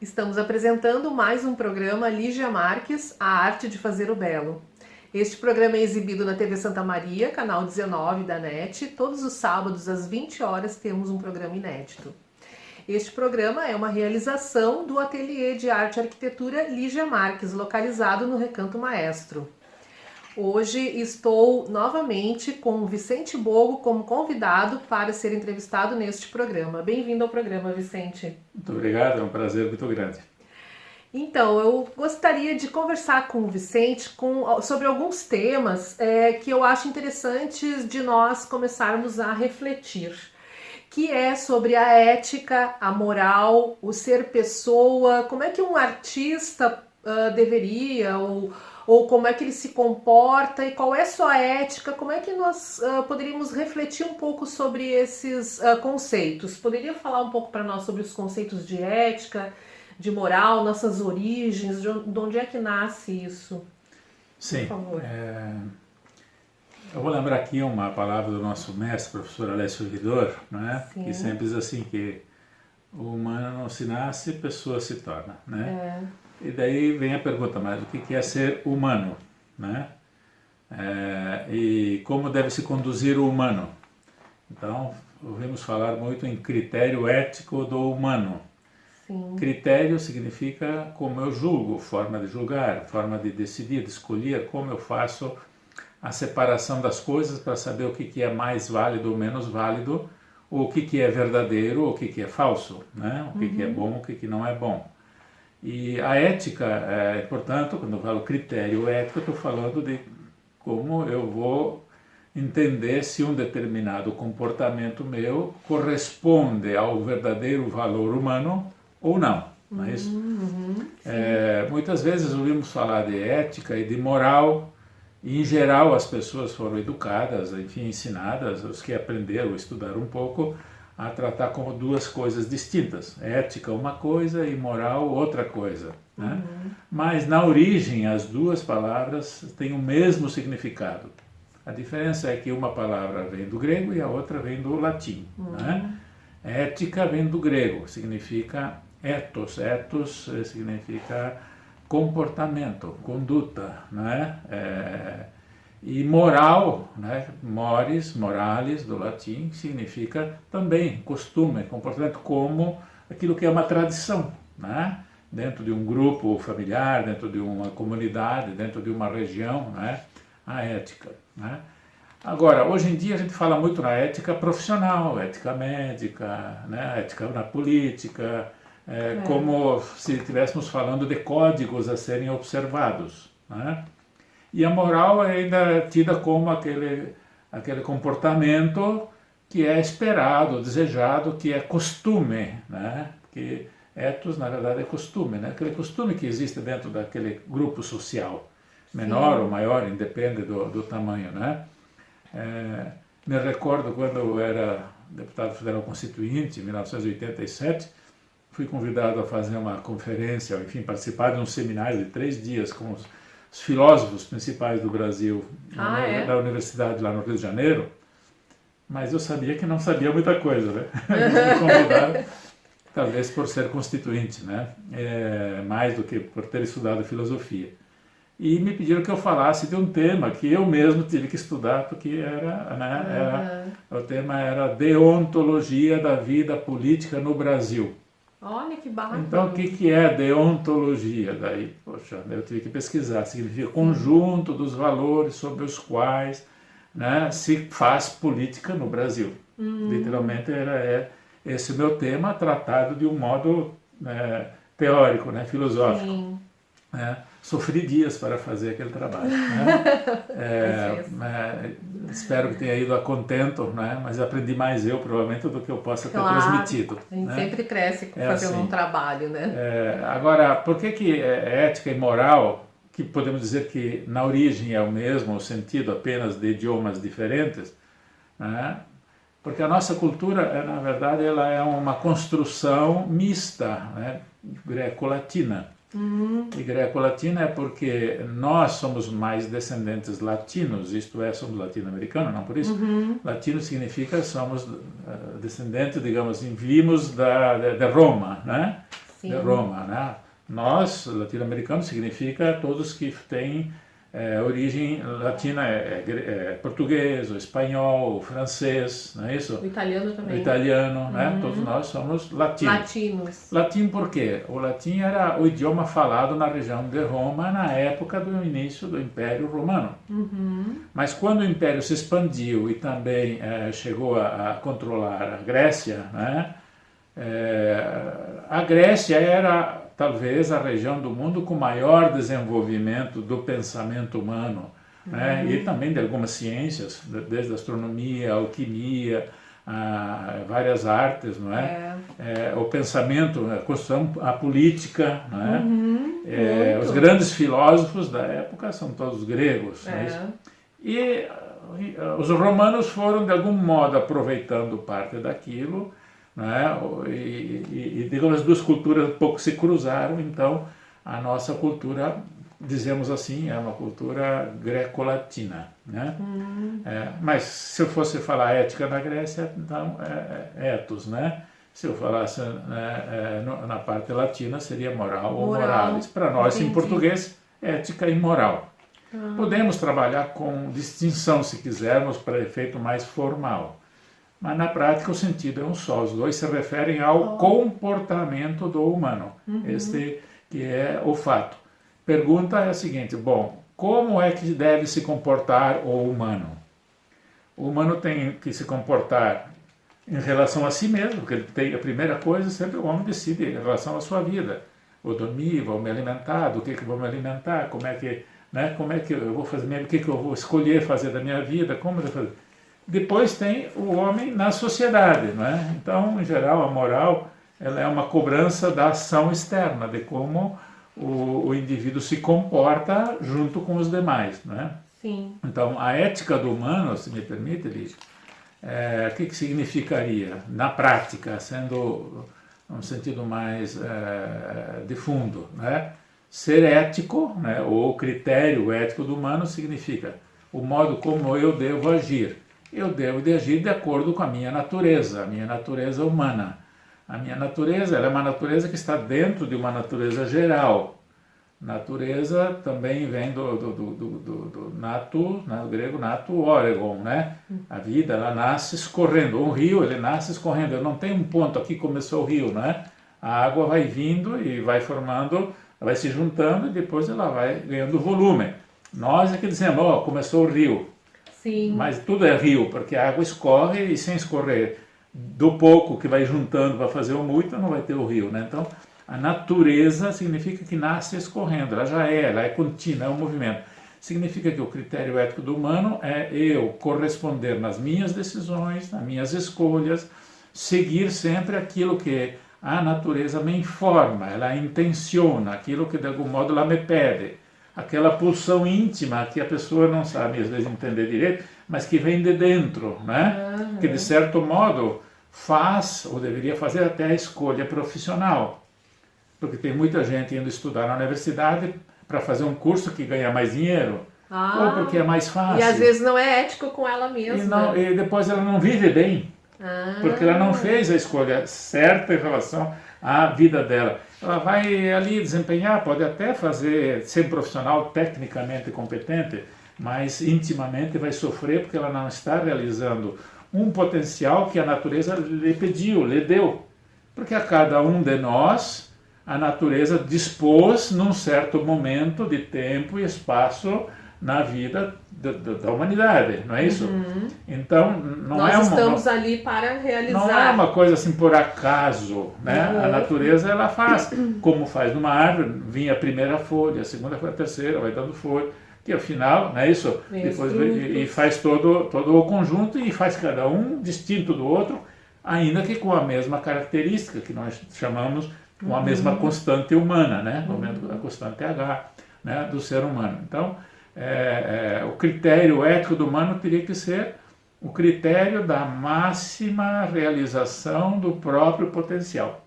Estamos apresentando mais um programa Lígia Marques, A Arte de Fazer o Belo. Este programa é exibido na TV Santa Maria, canal 19 da NET. Todos os sábados, às 20 horas, temos um programa inédito. Este programa é uma realização do Ateliê de Arte e Arquitetura Lígia Marques, localizado no Recanto Maestro. Hoje estou novamente com o Vicente Bogo como convidado para ser entrevistado neste programa. Bem-vindo ao programa, Vicente. Muito obrigado, é um prazer muito grande. Então, eu gostaria de conversar com o Vicente sobre alguns temas que eu acho interessantes de nós começarmos a refletir, que é sobre a ética, a moral, o ser pessoa, como é que um artista deveria ou como é que ele se comporta e qual é sua ética, como é que nós poderíamos refletir um pouco sobre esses conceitos. Poderia falar um pouco para nós sobre os conceitos de ética, de moral, nossas origens, de onde é que nasce isso? Sim, por favor. Eu vou lembrar aqui uma palavra do nosso mestre, professor Alessio Vidor, né? Sim. Que sempre diz assim que o humano não se nasce, pessoa se torna, né? E daí vem a pergunta, mas o que é ser humano, né? E como deve se conduzir o humano? Então, ouvimos falar muito em critério ético do humano. Sim. Critério significa como eu julgo, forma de julgar, forma de decidir, de escolher, como eu faço a separação das coisas para saber o que é mais válido ou menos válido, ou o que é verdadeiro ou o que é falso, né? O que é bom, o que não é bom. E a ética, portanto, quando eu falo critério ético, eu estou falando de como eu vou entender se um determinado comportamento meu corresponde ao verdadeiro valor humano ou não. Não é isso? Muitas vezes ouvimos falar de ética e de moral, e em geral as pessoas foram educadas, enfim, ensinadas, os que aprenderam, estudaram um pouco, a tratar como duas coisas distintas. Ética uma coisa e moral outra coisa. Né? Mas na origem as duas palavras têm o mesmo significado. A diferença é que uma palavra vem do grego e a outra vem do latim. Né? Ética vem do grego, significa ethos. Ethos significa comportamento, conduta. Né? E moral, né? Mores, moralis, do latim, significa também costume, comportamento, como aquilo que é uma tradição, né? Dentro de um grupo familiar, dentro de uma comunidade, dentro de uma região, né? A ética. Né? Agora, hoje em dia a gente fala muito na ética profissional, ética médica, né? Ética na política, como se estivéssemos falando de códigos a serem observados, né? E a moral ainda é tida como aquele comportamento que é esperado, desejado, que é costume, né? Que ethos, na verdade, é costume, né? Aquele costume que existe dentro daquele grupo social, menor ou maior, independe do tamanho, né? Me recordo quando eu era deputado federal constituinte, em 1987, fui convidado a fazer uma conferência, enfim, participar de um seminário de 3 dias com os filósofos principais do Brasil na universidade lá no Rio de Janeiro, mas eu sabia que não sabia muita coisa, né? Eles me convidaram, talvez por ser constituinte, né? Mais do que por ter estudado filosofia. E me pediram que eu falasse de um tema que eu mesmo tive que estudar, porque o tema era deontologia da vida política no Brasil. Olha que bacana. Então, o que é deontologia? Daí, poxa, eu tive que pesquisar. Significa conjunto dos valores sobre os quais, né, se faz política no Brasil. Literalmente era esse o meu tema, tratado de um modo teórico, né, filosófico. Sofri dias para fazer aquele trabalho. Né? Espero que tenha ido a contento, né? Mas aprendi mais eu, provavelmente, do que eu possa ter transmitido. A gente né? sempre cresce fazendo assim. um trabalho, né? Agora, por que ética e moral, que podemos dizer que na origem é o mesmo, o sentido apenas de idiomas diferentes, né? Porque a nossa cultura, na verdade, ela é uma construção mista, né? Greco-latina. E greco-latina é porque nós somos mais descendentes latinos, isto é, somos latino-americanos, não por isso. Latino significa somos descendentes, digamos assim, vimos de Roma, né? de Roma, né? Nós, latino-americanos, significa todos que têm origem latina, português, o espanhol, o francês, não é isso? O italiano também. O italiano, né? Todos nós somos latinos. Latinos. Latim por quê? O latim era o idioma falado na região de Roma na época do início do Império Romano. Mas quando o Império se expandiu e também chegou a controlar a Grécia, né? A Grécia era talvez a região do mundo com maior desenvolvimento do pensamento humano, né? E também de algumas ciências, desde a astronomia, a alquimia, várias artes, não é? O pensamento, a construção, a política, não é? Os grandes filósofos da época são todos gregos, não é isso? E os romanos foram de algum modo aproveitando parte daquilo, né? E digamos, as duas culturas um pouco se cruzaram, então a nossa cultura, dizemos assim, é uma cultura greco-latina, né? Mas se eu fosse falar ética na Grécia, então ethos, né? Se eu falasse na parte latina, seria moral ou moralis. Para nós, em português, ética e moral. Podemos trabalhar com distinção, se quisermos, para efeito mais formal. Mas na prática o sentido é um só, os dois se referem ao comportamento do humano, este que é o fato. Pergunta é a seguinte, bom, como é que deve se comportar o humano? O humano tem que se comportar em relação a si mesmo, porque ele tem, a primeira coisa sempre o homem decide em relação à sua vida. Vou dormir, vou me alimentar, do que vou me alimentar, como é que eu vou fazer, o que eu vou escolher fazer da minha vida, como eu vou fazer. Depois tem o homem na sociedade, não é? Então, em geral, a moral ela é uma cobrança da ação externa, de como o indivíduo se comporta junto com os demais, não é? Sim. Então, a ética do humano, se me permite, Lígia, o que significaria, na prática, sendo um sentido mais de fundo, né? Ser ético, né? O critério ético do humano significa o modo como eu devo agir. Eu devo de agir de acordo com a minha natureza humana. A minha natureza ela é uma natureza que está dentro de uma natureza geral. Natureza também vem do nato, no grego nato oregon, né? A vida ela nasce escorrendo. Um rio ele nasce escorrendo. Eu não tenho um ponto aqui começou o rio, né? A água vai vindo e vai formando, vai se juntando e depois ela vai ganhando volume. Nós é que dizemos, começou o rio. Sim. Mas tudo é rio, porque a água escorre e sem escorrer do pouco que vai juntando para fazer o muito, não vai ter o rio, né? Então, a natureza significa que nasce escorrendo, ela é contínua, é um movimento. Significa que o critério ético do humano é eu corresponder nas minhas decisões, nas minhas escolhas, seguir sempre aquilo que a natureza me informa, ela intenciona, aquilo que de algum modo ela me pede. Aquela pulsão íntima que a pessoa não sabe às vezes entender direito, mas que vem de dentro, né? Que de certo modo faz, ou deveria fazer até a escolha profissional. Porque tem muita gente indo estudar na universidade para fazer um curso que ganha mais dinheiro, ou porque é mais fácil. E às vezes não é ético com ela mesma. E depois ela não vive bem, porque ela não fez a escolha certa em relação à vida dela. Ela vai ali desempenhar, pode até ser profissional tecnicamente competente, mas intimamente vai sofrer porque ela não está realizando um potencial que a natureza lhe pediu, lhe deu. Porque a cada um de nós, a natureza dispôs num certo momento de tempo e espaço na vida da humanidade, não é isso? Então, nós estamos ali para realizar. Não é uma coisa assim por acaso, né? A natureza ela faz, como faz numa árvore, vinha a primeira folha, a segunda folha, a terceira, vai dando folha, que ao final, não é isso? Depois e faz todo o conjunto e faz cada um distinto do outro, ainda que com a mesma característica que nós chamamos com a mesma constante humana, né? A constante H, né? Do ser humano. Então, o critério ético do humano teria que ser o critério da máxima realização do próprio potencial.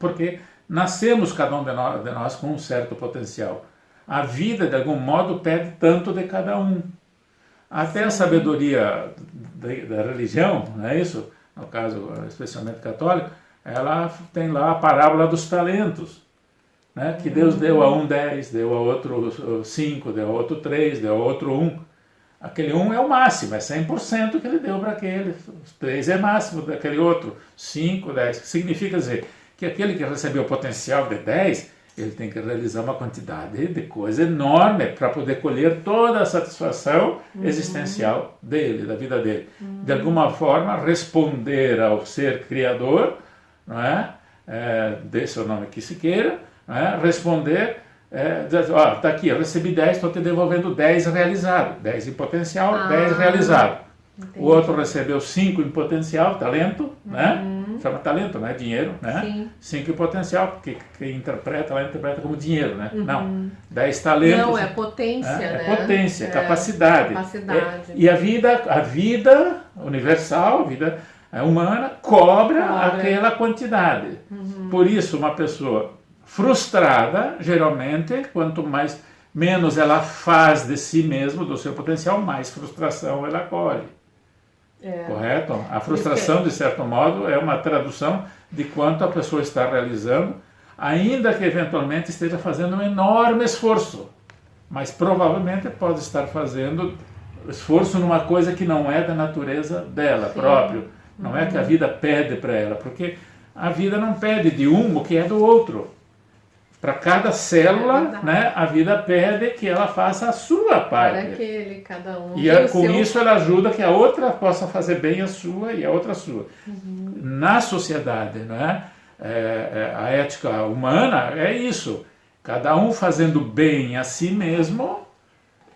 Porque nascemos cada um de nós com um certo potencial. A vida, de algum modo, pede tanto de cada um. Até a sabedoria da religião, não é isso? No caso, especialmente católico, ela tem lá a parábola dos talentos, né? Que Deus deu a um 10, deu a outro 5, deu a outro 3, deu a outro 1. Aquele 1 é o máximo, é 100% que ele deu para aquele. 3 é máximo daquele outro. 5, 10. Significa dizer que aquele que recebeu o potencial de 10, ele tem que realizar uma quantidade de coisa enorme para poder colher toda a satisfação existencial dele, da vida dele. De alguma forma, responder ao ser criador, não é? Dê seu nome que se queira, não é? Responder, tá aqui, eu recebi 10, estou te devolvendo 10 realizado, 10 em potencial, 10 realizado. Entendi. O outro recebeu 5 em potencial, talento, né? Chama talento, não é dinheiro, né? Sim. 5 em potencial, porque quem interpreta, ela interpreta como dinheiro, né? Não, 10 talentos. Não, é potência, né? É potência, capacidade. Capacidade. E a vida universal, a vida humana, cobra aquela quantidade. Por isso, uma pessoa frustrada, geralmente, quanto menos ela faz de si mesma, do seu potencial, mais frustração ela colhe. Correto? A frustração, de certo modo, é uma tradução de quanto a pessoa está realizando, ainda que eventualmente esteja fazendo um enorme esforço, mas provavelmente pode estar fazendo esforço numa coisa que não é da natureza dela própria. Não é que a vida pede para ela, porque a vida não pede de um o que é do outro. Para cada célula, né, a vida pede que ela faça a sua parte. Para aquele, cada um. E com isso ela ajuda que a outra possa fazer bem a sua e a outra a sua. Na sociedade, né, a ética humana é isso. Cada um fazendo bem a si mesmo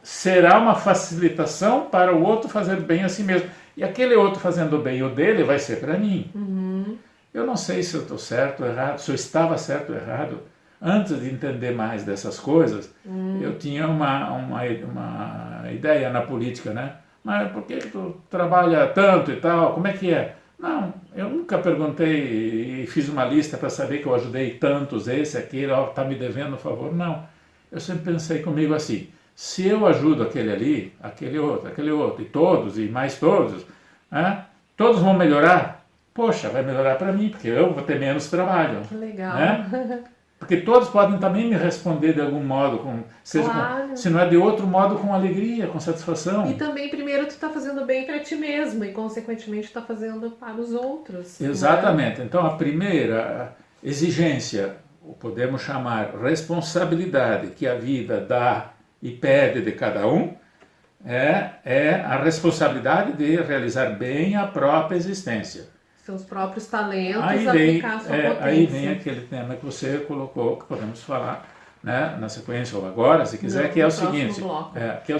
será uma facilitação para o outro fazer bem a si mesmo. E aquele outro fazendo bem o dele vai ser para mim. Eu não sei se eu estou certo ou errado, se eu estava certo ou errado. Antes de entender mais dessas coisas, eu tinha uma ideia na política, né? Mas por que tu trabalha tanto e tal? Como é que é? Não, eu nunca perguntei e fiz uma lista para saber que eu ajudei tantos, esse, aquele, está me devendo um favor. Não, eu sempre pensei comigo assim, se eu ajudo aquele ali, aquele outro, e todos, e mais todos, né? Todos vão melhorar? Poxa, vai melhorar para mim, porque eu vou ter menos trabalho. Que legal. Né? Porque todos podem também me responder de algum modo, se não é de outro modo, com alegria, com satisfação. E também, primeiro, tu está fazendo bem para ti mesmo e, consequentemente, está fazendo para os outros. Exatamente. Né? Então, a primeira exigência, podemos chamar responsabilidade, que a vida dá e pede de cada um, é a responsabilidade de realizar bem a própria existência. Seus próprios talentos, aplicar a sua potência. Aí vem aquele tema que você colocou, que podemos falar, né, na sequência ou agora, se quiser, que é o seguinte. Que é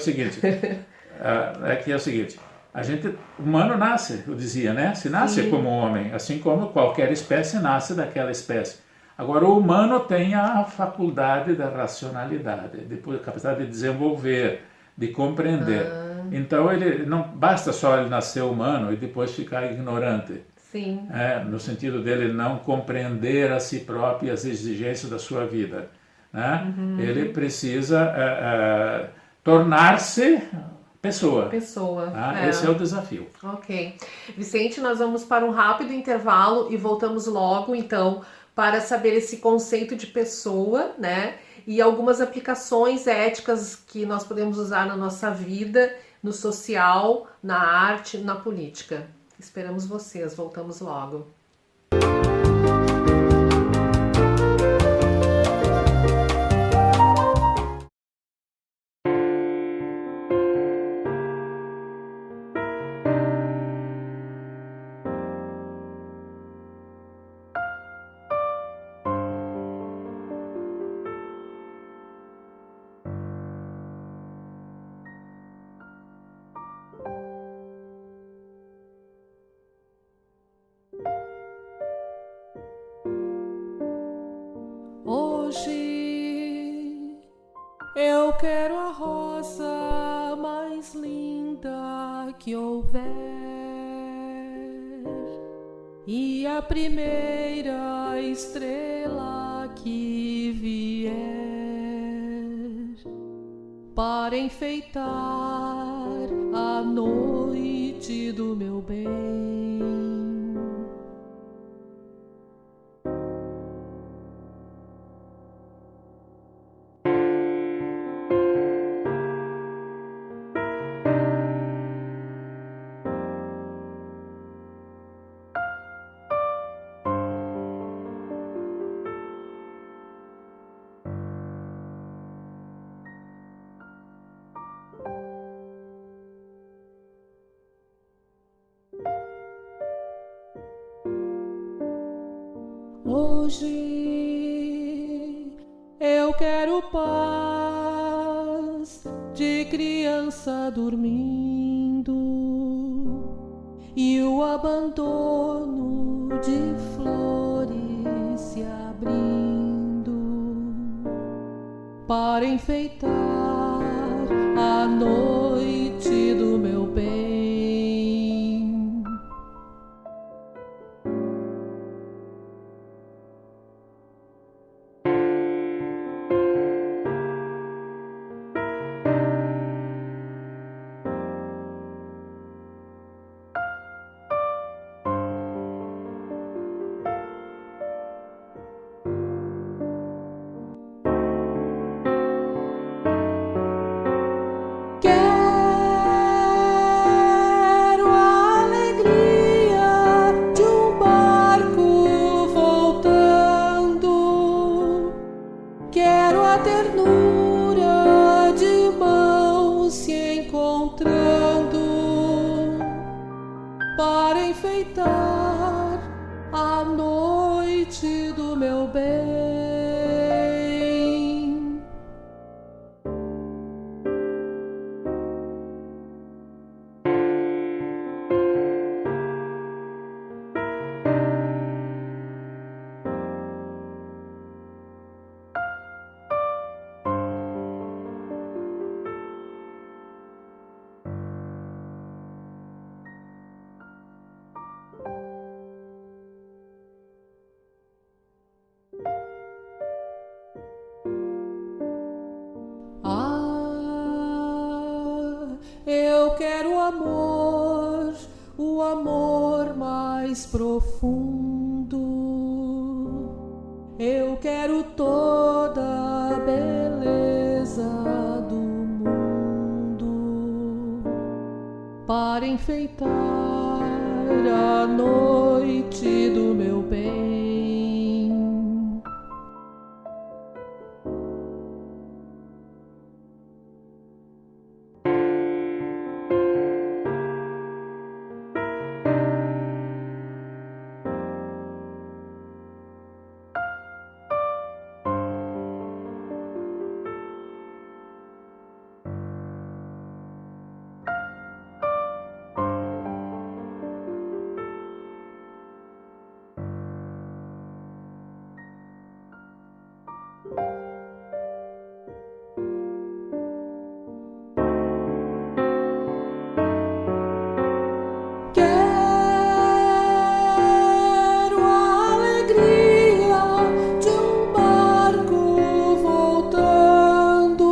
o seguinte. A gente, o humano nasce, eu dizia, né? Se nasce como homem, assim como qualquer espécie nasce daquela espécie. Agora, o humano tem a faculdade da racionalidade, a capacidade de desenvolver, de compreender. Então, ele não basta só ele nascer humano e depois ficar ignorante. Sim. No sentido dele não compreender a si próprio e as exigências da sua vida. Né? Ele precisa tornar-se pessoa. Esse é o desafio. Ok. Vicente, nós vamos para um rápido intervalo e voltamos logo, então, para saber esse conceito de pessoa, né? E algumas aplicações éticas que nós podemos usar na nossa vida, no social, na arte, na política. Esperamos vocês, voltamos logo. Hoje eu quero a rosa mais linda que houver e a primeira estrela que vier para enfeitar a noite do meu bem. Hoje eu quero paz de criança dormindo e o abandono de flores se abrindo para enfeitar a noite do meu bem. Quero a alegria de um barco voltando, quero a ternura de mãos se encontrando para enfeitar a noite do meu bem. Eu quero amor, o amor mais profundo. Eu quero toda a beleza do mundo para enfeitar a noite do meu bem. Quero a alegria de um barco voltando,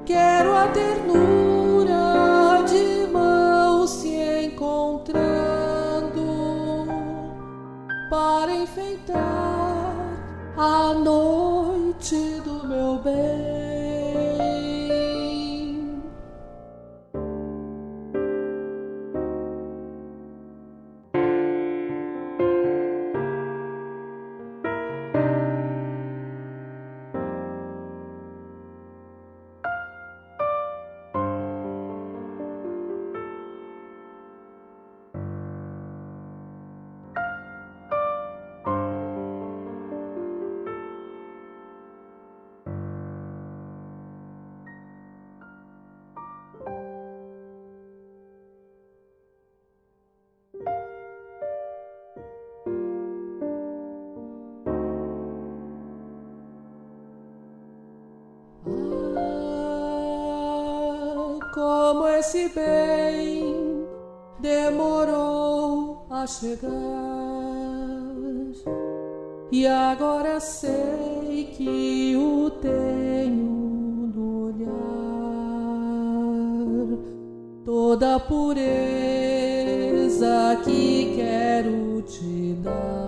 quero a ternura de mãos se encontrando para enfeitar a noite do meu bem. Como esse bem demorou a chegar, e agora sei que o tenho no olhar, toda a pureza que quero te dar.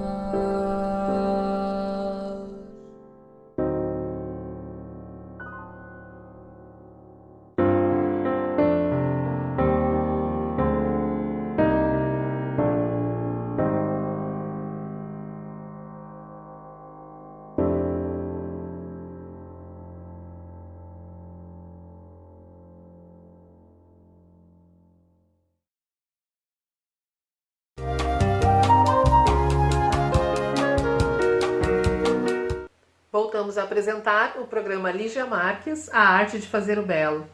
Voltamos a apresentar o programa Lígia Marques, A Arte de Fazer o Belo.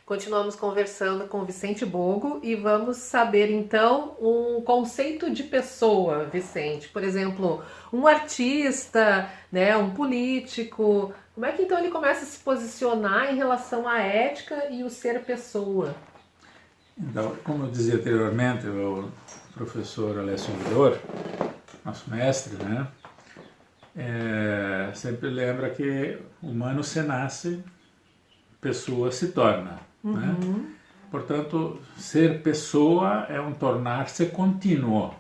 Continuamos conversando com Vicente Bogo e vamos saber então um conceito de pessoa, Vicente. Por exemplo, um artista, né, um político. Como é que então ele começa a se posicionar em relação à ética e o ser pessoa? Então, como eu dizia anteriormente, o professor Alessio Vidor, nosso mestre, né, sempre lembra que humano se nasce, pessoa se torna. Né? Portanto, ser pessoa é um tornar-se contínuo.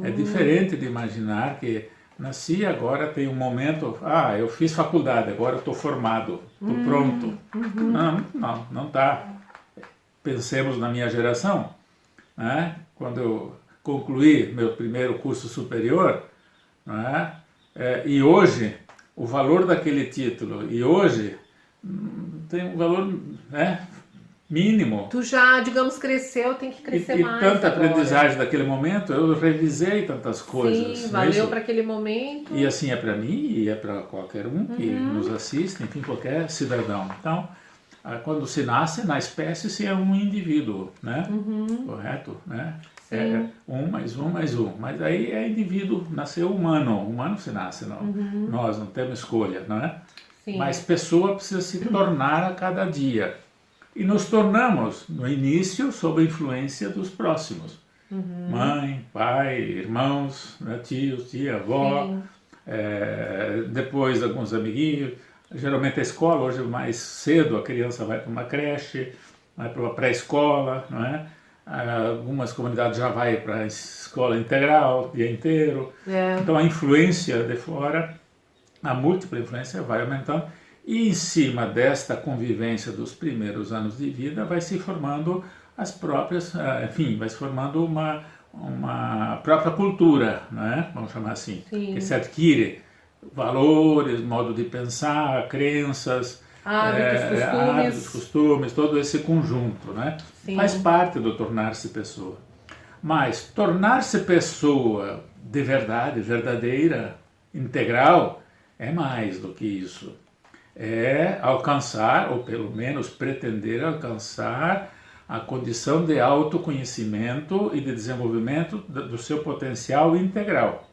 É diferente de imaginar que nasci, agora tem um momento, eu fiz faculdade, agora eu estou formado, estou pronto. Não está. Pensemos na minha geração, né? Quando eu concluí meu primeiro curso superior, né? E hoje, o valor daquele título, e hoje tem um valor, né, mínimo. Tu já, digamos, cresceu, tem que crescer mais. E tanta agora. Aprendizagem daquele momento, eu revisei tantas coisas. Sim, valeu para aquele momento. E assim é para mim e é para qualquer um que nos assiste, enfim, qualquer cidadão. Então, quando se nasce, na espécie se é um indivíduo, né? Correto? Né? É um mais um mais um. Mas aí é indivíduo, nasceu humano. Humano se nasce, não. Nós não temos escolha, não é? Sim. Mas pessoa precisa se tornar a cada dia. E nos tornamos, no início, sob a influência dos próximos. Mãe, pai, irmãos, né, tios, tia, avó, depois alguns amiguinhos. Geralmente a escola, hoje mais cedo, a criança vai para uma creche, vai para uma pré-escola, não é? Algumas comunidades já vai para a escola integral, dia inteiro. Então a influência de fora, a múltipla influência vai aumentando. E em cima desta convivência dos primeiros anos de vida vai se formando as próprias, enfim, vai se formando uma própria cultura, né? Vamos chamar assim, que se adquire valores, modo de pensar, crenças, hábitos, costumes, todo esse conjunto, né? Faz parte do tornar-se pessoa. Mas tornar-se pessoa de verdade, verdadeira, integral, é mais do que isso. É alcançar, ou pelo menos pretender alcançar, a condição de autoconhecimento e de desenvolvimento do seu potencial integral.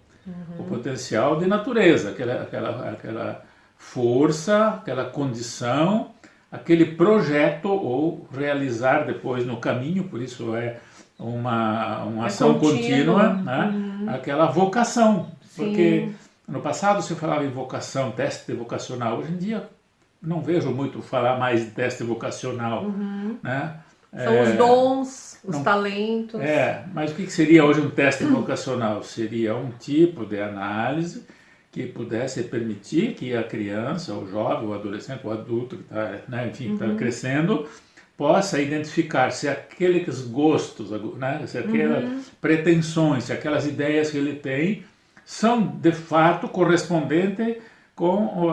O potencial de natureza, aquela força, aquela condição, aquele projeto, ou realizar depois no caminho, por isso é uma ação contínua, né? Aquela vocação. Porque no passado se falava em vocação, teste vocacional. Hoje em dia não vejo muito falar mais de teste vocacional. Né? São os dons, os talentos. Mas o que seria hoje um teste vocacional? Seria um tipo de análise que pudesse permitir que a criança, o jovem, o adolescente, o adulto que está, né, enfim, está crescendo, possa identificar se aqueles gostos, né, se aquelas pretensões, se aquelas ideias que ele tem são de fato correspondentes com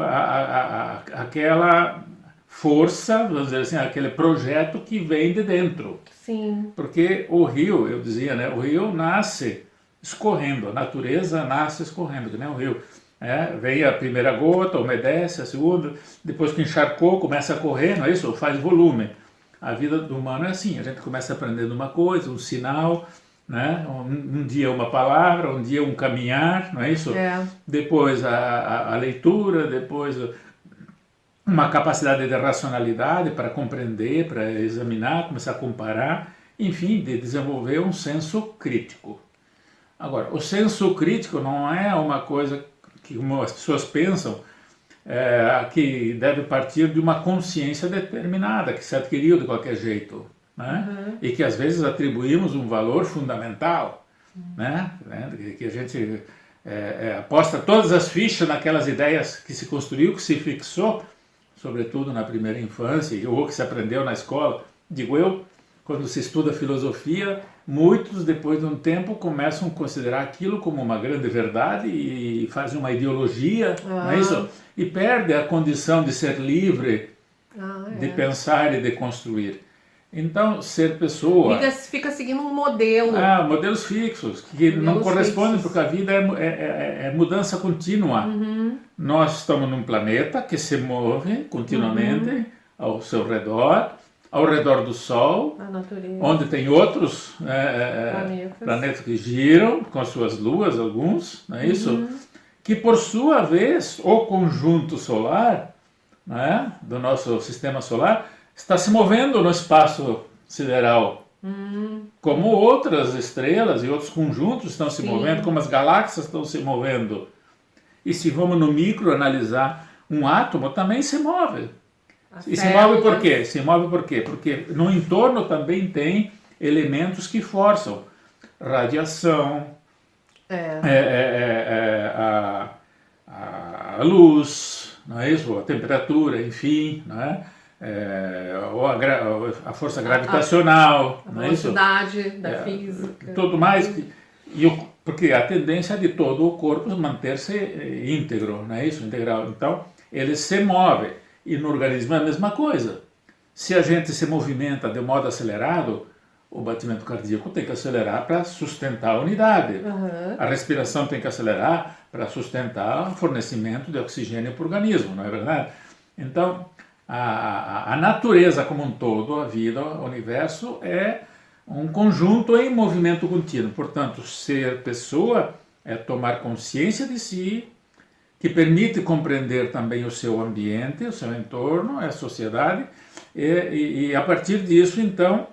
aquela força, vamos dizer assim, aquele projeto que vem de dentro. Sim. Porque o rio, eu dizia, né, o rio nasce escorrendo, a natureza nasce escorrendo, que nem o rio. Vem a primeira gota, umedece, a segunda, depois que encharcou, começa a correr, não é isso? Faz volume. A vida do humano é assim, a gente começa aprendendo uma coisa, um sinal, né? Um dia uma palavra, um dia um caminhar, não é isso? Depois a leitura, depois uma capacidade de racionalidade para compreender, para examinar, começar a comparar, enfim, de desenvolver um senso crítico. Agora, o senso crítico não é uma coisa que as pessoas pensam que deve partir de uma consciência determinada, que se adquiriu de qualquer jeito, né? E que às vezes atribuímos um valor fundamental, né? Que a gente aposta todas as fichas naquelas ideias que se construiu, que se fixou, sobretudo na primeira infância, ou que se aprendeu na escola. Digo eu, quando se estuda filosofia, muitos, depois de um tempo, começam a considerar aquilo como uma grande verdade e fazem uma ideologia, não é isso? E perde a condição de ser livre, de pensar e de construir. Então, ser pessoa... Fica seguindo um modelo. Modelos fixos, que não correspondem, porque a vida é mudança contínua. Nós estamos num planeta que se move continuamente ao seu redor, ao redor do Sol, A natureza. onde tem outros planetas que giram, com suas luas, alguns, não é isso? Que, por sua vez, o conjunto solar, né, do nosso sistema solar, está se movendo no espaço sideral. Como outras estrelas e outros conjuntos estão se movendo, como as galáxias estão se movendo. E se vamos no micro analisar, um átomo também se move. E se move por quê? Se move por quê? Porque no entorno também tem elementos que forçam. Radiação, a luz, não é isso? A temperatura, enfim, não é? Ou a força gravitacional, a não é isso? velocidade da física. Tudo mais. Porque a tendência de todo o corpo é manter-se íntegro, não é isso? Integral. Então, ele se move. E no organismo é a mesma coisa. Se a gente se movimenta de modo acelerado, o batimento cardíaco tem que acelerar para sustentar a unidade. A respiração tem que acelerar para sustentar o fornecimento de oxigênio para o organismo, não é verdade? Então, a natureza como um todo, a vida, o universo, é um conjunto em movimento contínuo. Portanto, ser pessoa é tomar consciência de si, que permite compreender também o seu ambiente, o seu entorno, a sociedade, e a partir disso, então,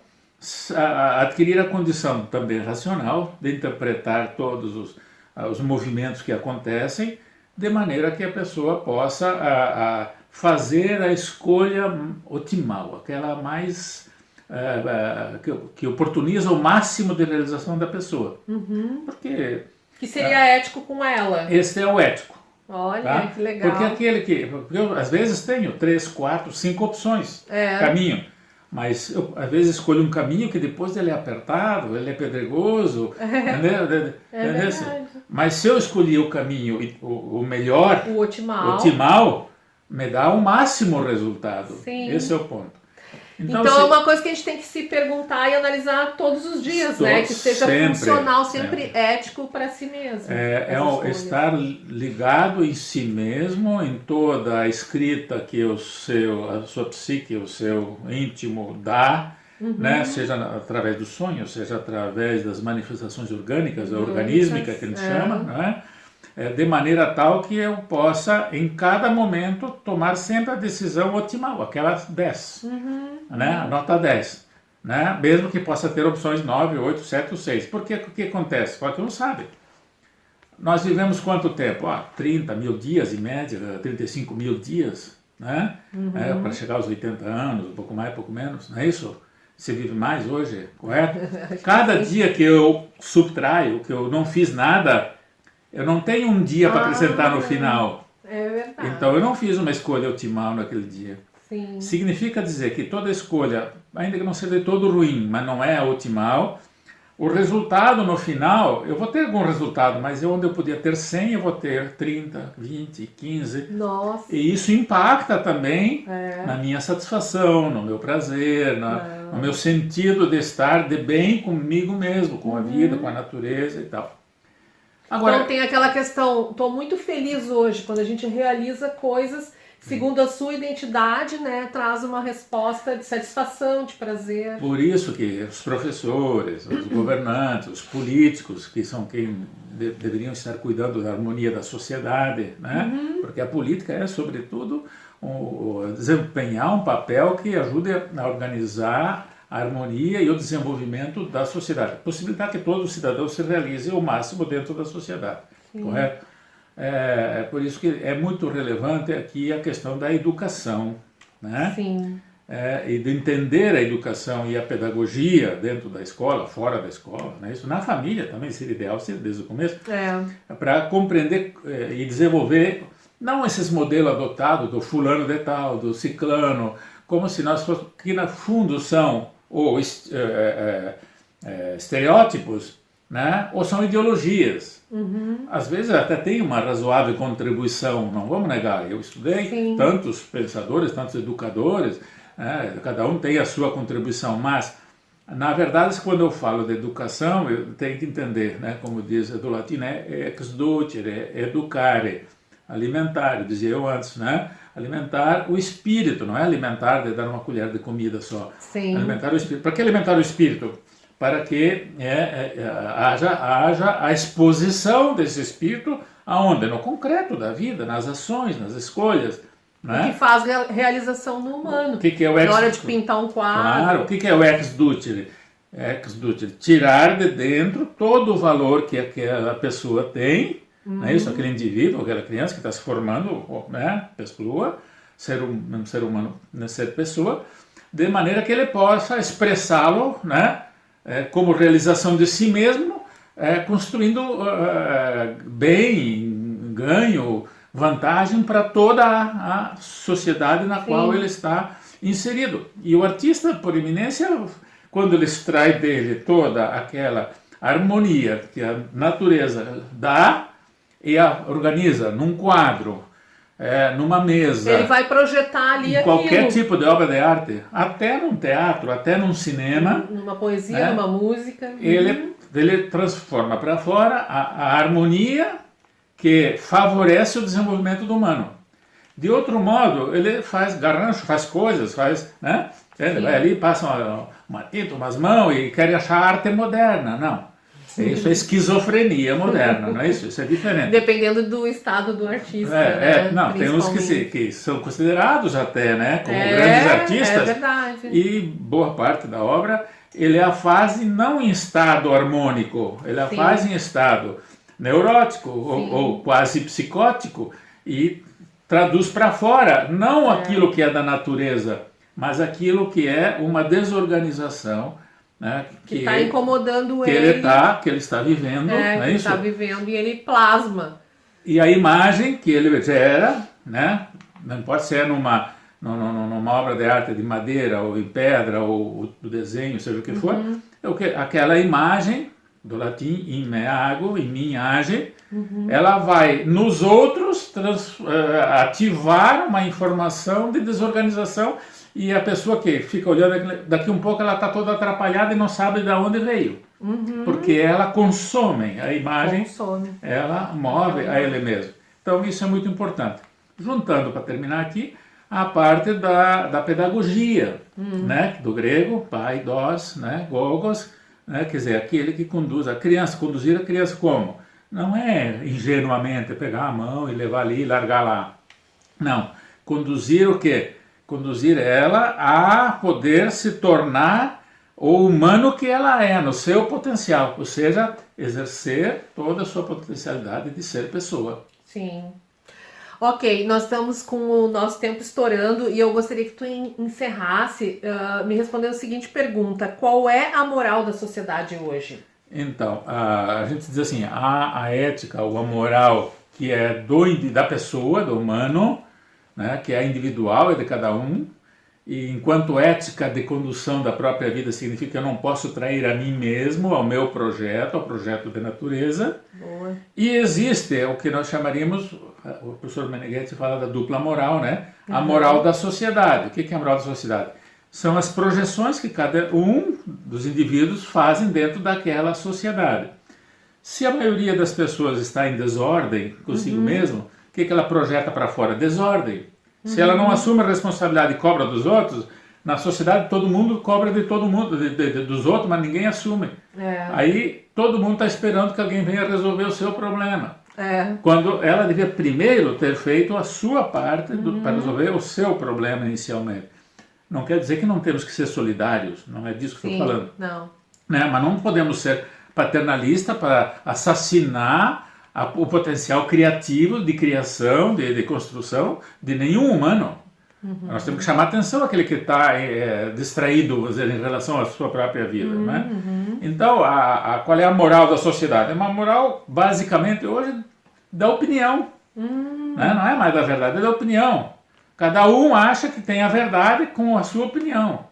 adquirir a condição também racional de interpretar todos os movimentos que acontecem, de maneira que a pessoa possa fazer a escolha otimal, aquela mais que oportuniza o máximo de realização da pessoa. Porque que seria ético com ela. Esse é o ético. Olha, tá? que legal. Porque eu às vezes tenho 3, 4, 5 opções, caminho. Mas eu, às vezes, escolho um caminho que depois ele é apertado, ele é pedregoso. Entendeu? Mas se eu escolhi o caminho, o melhor, o otimal, me dá o máximo resultado. Sim. Esse é o ponto. Então é uma coisa que a gente tem que se perguntar e analisar todos os dias, né? Que seja funcional, sempre ético para si mesmo. Estar ligado em si mesmo, em toda a escrita que a sua psique, o seu íntimo dá, né? Seja através dos sonhos, seja através das manifestações orgânicas, organísmica que a gente chama, né? De maneira tal que eu possa, em cada momento, tomar sempre a decisão otimal, aquela 10, né? A nota 10, né? Mesmo que possa ter opções 9, 8, 7 ou 6. Porque o que acontece? Qualquer um sabe. Nós vivemos quanto tempo? 30 mil dias, em média, 35 mil dias, né? Para chegar aos 80 anos, um pouco mais, um pouco menos, não é isso? Você vive mais hoje, correto? Cada dia que eu subtraio, que eu não fiz nada, eu não tenho um dia para acrescentar no final. É verdade. Então eu não fiz uma escolha otimal naquele dia. Sim. Significa dizer que toda escolha, ainda que não seja de todo ruim, mas não é a otimal, o resultado no final, eu vou ter algum resultado, mas onde eu podia ter 100, eu vou ter 30, 20, 15. Nossa. E isso impacta também na minha satisfação, no meu prazer, no meu sentido de estar de bem comigo mesmo, com a vida, com a natureza e tal. Agora, então tem aquela questão, estou muito feliz hoje, quando a gente realiza coisas segundo a sua identidade, né, traz uma resposta de satisfação, de prazer. Por isso que os professores, os governantes, os políticos, que são quem deveriam estar cuidando da harmonia da sociedade, né? Porque a política é, sobretudo, desempenhar um papel que ajude a organizar a harmonia e o desenvolvimento da sociedade, possibilitar que todo cidadão se realize o máximo dentro da sociedade, correto? É por isso que é muito relevante aqui a questão da educação, né? Sim. E de entender a educação e a pedagogia dentro da escola, fora da escola, né? Isso na família também seria ideal, desde o começo, para compreender e desenvolver, não esses modelos adotados do fulano de tal, do ciclano, como se nós fossemos, que no fundo são ou estereótipos, né? Ou são ideologias. Às vezes até tem uma razoável contribuição, não vamos negar. Eu estudei tantos pensadores, tantos educadores, Cada um tem a sua contribuição, mas na verdade, quando eu falo de educação, eu tenho que entender, né, como diz do latim, ex ducere, educare, alimentar, eu dizia eu antes, né? Alimentar o espírito, não é alimentar de dar uma colher de comida só. Sim. Alimentar o espírito. Para que alimentar o espírito? Para que haja a exposição desse espírito aonde? No concreto da vida, nas ações, nas escolhas. Né? O que faz realização no humano. O que é o ex... Na hora de pintar um quadro. Claro, o que é o ex ducere? Ex ducere, tirar de dentro todo o valor que aquela pessoa tem, não é isso? Aquele indivíduo, aquela criança que está se formando, né? Pessoa, ser humano, ser pessoa, de maneira que ele possa expressá-lo, né? Como realização de si mesmo, construindo bem, ganho, vantagem para toda a sociedade na qual ele está inserido. E o artista, por eminência, quando ele extrai dele toda aquela harmonia que a natureza dá e a organiza num quadro, numa mesa, ele vai projetar ali qualquer tipo de obra de arte, até num teatro, até num cinema, numa poesia, numa música, ele transforma para fora a harmonia que favorece o desenvolvimento do humano. De outro modo, ele faz garrancho, faz coisas, né? Ele vai ali, passa uma tinta, umas mãos e quer achar arte moderna. Não. Isso é esquizofrenia moderna, não é isso? Isso é diferente. Dependendo do estado do artista. Não, tem uns que são considerados até, né, como grandes artistas. É verdade. E boa parte da obra ele a faz não em estado harmônico, ele a faz em estado neurótico ou quase psicótico e traduz para fora não aquilo que é da natureza, mas aquilo que é uma desorganização, né, que está incomodando que ele, que ele está vivendo, não é isso? Está vivendo e ele plasma. E a imagem que ele gera, né, não pode ser numa obra de arte de madeira ou em pedra ou do desenho, seja o que for, aquela imagem do latim imago, imagem, ela vai nos outros ativar uma informação de desorganização e a pessoa que fica olhando, daqui um pouco ela está toda atrapalhada e não sabe de onde veio. Porque ela consome a imagem, ela move a ele mesmo. Então isso é muito importante. Juntando, para terminar aqui, a parte da pedagogia, né? Do grego, paidos, né? Gogos, né? Quer dizer, aquele que conduz a criança. Conduzir a criança como? Não é ingenuamente pegar a mão e levar ali e largar lá. Não. Conduzir o quê? Conduzir ela a poder se tornar o humano que ela é, no seu potencial, ou seja, exercer toda a sua potencialidade de ser pessoa. Sim. Ok, nós estamos com o nosso tempo estourando e eu gostaria que tu encerrasse me respondendo a seguinte pergunta: qual é a moral da sociedade hoje? Então, a gente diz assim, a ética ou a moral que é da pessoa, do humano, né, que é individual, é de cada um, e enquanto ética de condução da própria vida significa que eu não posso trair a mim mesmo, ao meu projeto, ao projeto de natureza. Boa. E existe o que nós chamaríamos, o professor Meneghetti fala da dupla moral, né? A moral da sociedade. O que é a moral da sociedade? São as projeções que cada um dos indivíduos fazem dentro daquela sociedade. Se a maioria das pessoas está em desordem consigo mesmo, o que ela projeta para fora? Desordem. Se ela não assume a responsabilidade e cobra dos outros, na sociedade todo mundo cobra de todo mundo, dos outros, mas ninguém assume. Aí todo mundo está esperando que alguém venha resolver o seu problema. Quando ela devia primeiro ter feito a sua parte para resolver o seu problema inicialmente. Não quer dizer que não temos que ser solidários, não é disso que estou falando. Não. Né? Mas não podemos ser paternalistas para assassinar o potencial criativo de criação, de construção de nenhum humano. Nós temos que chamar a atenção àquele que está distraído, vamos dizer, em relação à sua própria vida. Né? Então, qual é a moral da sociedade? É uma moral, basicamente, hoje, da opinião. Né? Não é mais da verdade, é da opinião. Cada um acha que tem a verdade com a sua opinião.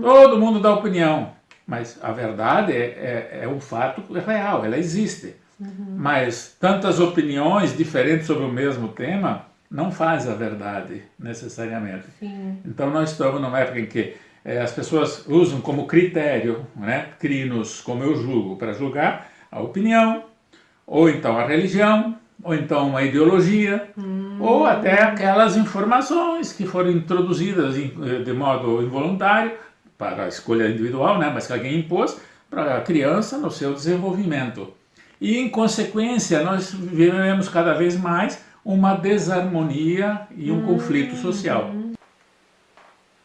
Todo mundo dá opinião. Mas a verdade é um fato real, ela existe. Mas tantas opiniões diferentes sobre o mesmo tema não faz a verdade, necessariamente. Sim. Então nós estamos numa época em que as pessoas usam como critério, né, crinos, como eu julgo, para julgar a opinião, ou então a religião, ou então uma ideologia, ou até aquelas informações que foram introduzidas de modo involuntário, para a escolha individual, né, mas que alguém impôs para a criança no seu desenvolvimento. E, em consequência, nós vivemos cada vez mais uma desarmonia e um conflito social.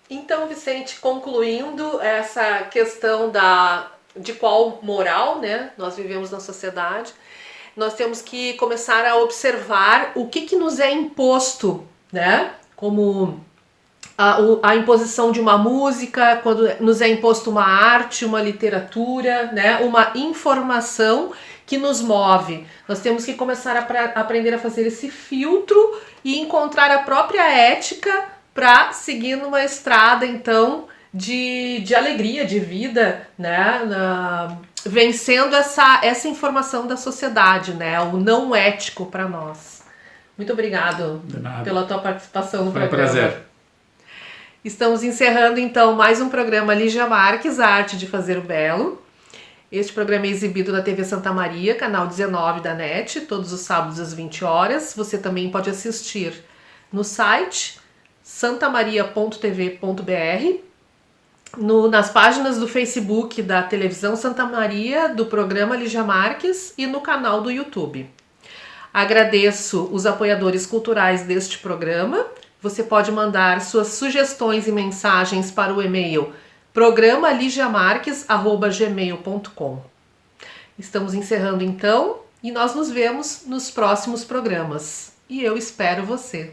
Então, Vicente, concluindo essa questão de qual moral, né, nós vivemos na sociedade, nós temos que começar a observar o que nos é imposto, né, como a imposição de uma música, quando nos é imposto uma arte, uma literatura, né, uma informação que nos move. Nós temos que começar a aprender a fazer esse filtro e encontrar a própria ética para seguir numa estrada, então, de alegria, de vida, né, vencendo essa informação da sociedade, né, o não ético para nós. Muito obrigado pela tua participação no programa. Foi um prazer. Estamos encerrando, então, mais um programa Lígia Marques, A Arte de Fazer o Belo. Este programa é exibido na TV Santa Maria, canal 19 da NET, todos os sábados às 20 horas. Você também pode assistir no site santamaria.tv.br, nas páginas do Facebook da Televisão Santa Maria, do programa Lígia Marques e no canal do YouTube. Agradeço os apoiadores culturais deste programa. Você pode mandar suas sugestões e mensagens para o e-mail programaligiamarques@gmail.com. Estamos encerrando então e nós nos vemos nos próximos programas. E eu espero você.